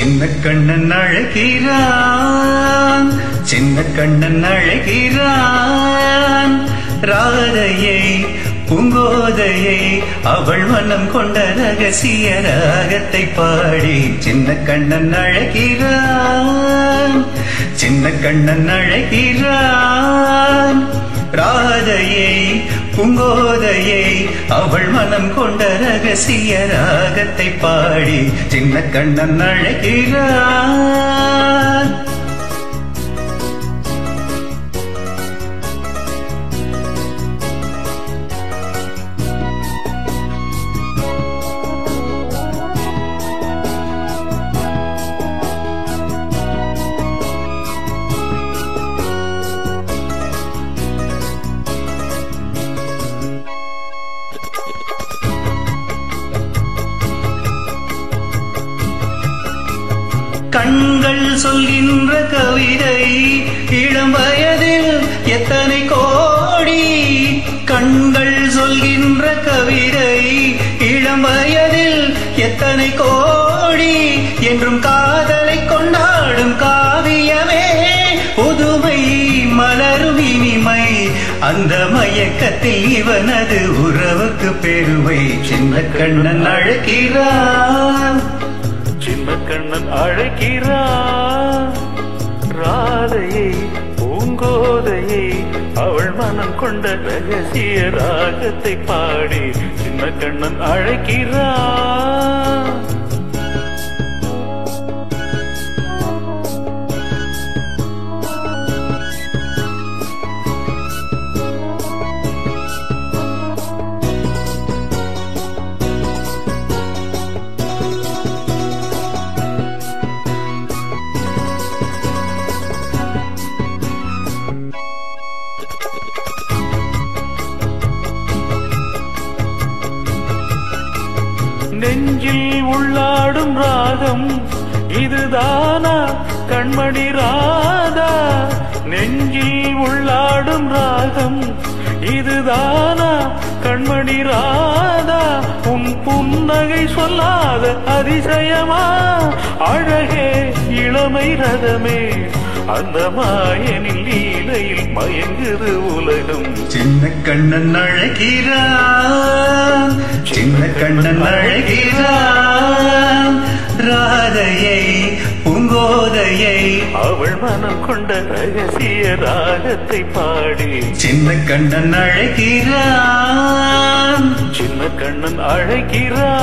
சின்ன கண்ணன் அழைக்கிறான், சின்ன கண்ணன் அழைக்கிறான். ராதையை பூங்கோதையை அவள் மனம் கொண்ட ரகசிய ராகத்தை பாடி சின்ன கண்ணன் அழைக்கிறான், சின்ன கண்ணன் அழைக்கிறான். ராதையை பூங்கோதையை அவள் மனம் கொண்ட ரகசிய ராகத்தை பாடி சின்ன கண்ணன் அழைக்கிறான். கண்கள் சொல்கின்ற கவிதை இளம் வயதில் எத்தனை கோடி. கண்கள் சொல்கின்ற கவிதை இளம் வயதில் எத்தனை கோடி. என்றும் காதலை கொண்டாடும் காவியமே புதுமை மலரும் இனிமை. அந்த மயக்கத்தில் இவனது உறவுக்கு பெருமை. சின்ன கண்ணன் அழைக்கிறான், சின்ன கண்ணன் அழைக்கிறான். ராதையை பூங்கோதையை அவள் மனம் கொண்ட ரகசிய ராகத்தை பாடி சின்ன கண்ணன் அழைக்கிறான். நெஞ்சில் உள்ளாடும் ராகம் இதுதானா கண்மணி ராதா. நெஞ்சில் உள்ளாடும் ராகம் இதுதானா கண்மணி ராதா. உன் புன்னகை சொல்லாத அதிசயமா அழகே இளமை ரதமே. அந்த மாயனில் லீலையில் மயங்குது உலகம். சின்ன கண்ணன் அழைக்கிறான், சின்ன கண்ணன் அழைக்கிறான். ராதையை பூங்கோதையை அவள் மனம் கொண்ட ரகசிய ராகத்தை பாடி சின்ன கண்ணன் அழைக்கிறான், சின்ன கண்ணன் அழைக்கிறான்.